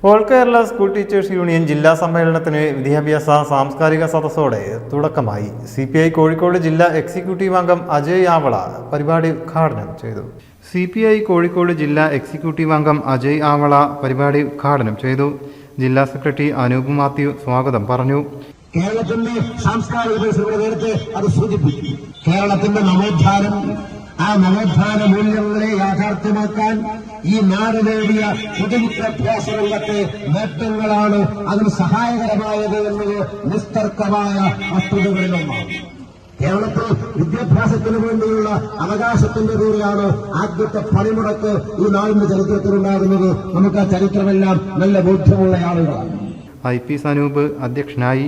All Kerala school teachers union ജില്ലാ സമ്മേളനത്തിന് വിദ്യാഭ്യാസ സാംസ്കാരിക സദസ്സോടെ തുടക്കമായി. CPI കോഴിക്കോട് ജില്ലാ എക്സിക്യൂട്ടീവ് അംഗം അജയ് ആവള പരിപാടി ഉദ്ഘാടനം ചെയ്തു. CPI കോഴിക്കോട് ജില്ലാ എക്സിക്യൂട്ടീവ് അംഗം അജയ് ആവള പരിപാടി ഉദ്ഘാടനം ചെയ്തു. ജില്ലാ സെക്രട്ടറി അനൂപ് മാത്യു സ്വാഗതം പറഞ്ഞു. കേരളത്തിന്റെ സാംസ്കാരിക പരിസരങ്ങൾ നേരത്തെ അത് സൂചിപ്പിച്ചു. കേരളത്തിന്റെ നവോത്ഥാനം, ആ നവോത്ഥാന മൂല്യങ്ങളെ യാഥാർത്ഥ്യമാക്കാൻ ഈ നാട് നേടിയ പൊതുവിദ്യാഭ്യാസ രംഗത്തെ നേട്ടങ്ങളാണ് അതിന് സഹായകരമായത് എന്നത് നിസ്തർക്കമായ വസ്തുതകളിലൊന്നാണ്. കേരളത്തിൽ വിദ്യാഭ്യാസത്തിന് വേണ്ടിയുള്ള അവകാശത്തിന്റെ പേരിലാണ് ആദ്യത്തെ പണിമുടക്ക് ഈ നാടിന്റെ ചരിത്രത്തിലുണ്ടാകുന്നത്. നമുക്ക് ആ ചരിത്രമെല്ലാം നല്ല ബോധ്യമുള്ള ആളുകളാണ്. IP സനൂപ് അധ്യക്ഷനായി.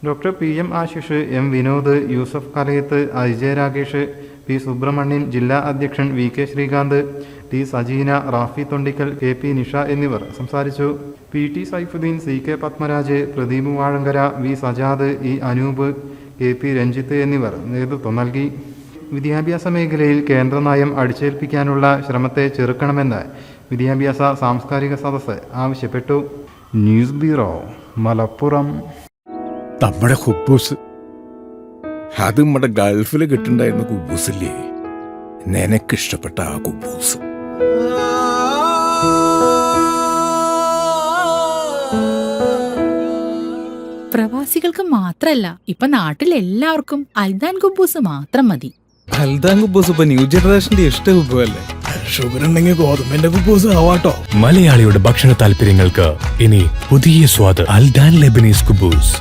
Doctor PM Ashish, M Vinod, Yusuf Kalayath, IJ Rakesh, P Subramanian, ജില്ലാ അധ്യക്ഷൻ VK Srikanth, T Sajina, Rafi Thondikkal, KP Nisha എന്നിവർ സംസാരിച്ചു. PT Saifuddin, CK Padmaraj, Pradeep Vazhankara, V Sajad, E Anoop, KP Ranjith എന്നിവർ നേതൃത്വം നൽകി. വിദ്യാഭ്യാസ മേഖലയിൽ കേന്ദ്ര നയം അടിച്ചേൽപ്പിക്കാനുള്ള ശ്രമത്തെ ചെറുക്കണമെന്ന് വിദ്യാഭ്യാസ സാംസ്കാരിക സദസ്സ് ആവശ്യപ്പെട്ടു. News bureau, Malappuram. നമ്മുടെ കുബൂസ്, അത് നമ്മുടെ ഗൾഫിൽ കിട്ടുണ്ടായിരുന്ന കുബൂസില്ലേ, നിനക്കിഷ്ടപ്പെട്ട ആ കുബൂസ്. പ്രവാസികൾക്ക് മാത്രല്ല, ഇപ്പൊ നാട്ടിലെല്ലാവർക്കും അൽദാൻ കുബൂസ് മാത്രം മതി. അൽദാൻ കുബൂസ് ഇപ്പൊ ന്യൂ ജനറേഷന്റെ ഇഷ്ട കുബുവല്ലേ. ഷുഗർ ഉണ്ടെങ്കിൽ ഗോതമ്പിന്റെ കുബൂസ് ആവാട്ടോ. മലയാളിയുടെ ഭക്ഷണ താല്പര്യങ്ങൾക്ക് ഇനി പുതിയ സ്വാദ്. അൽദാൻ ലെബനീസ് കുബൂസ്.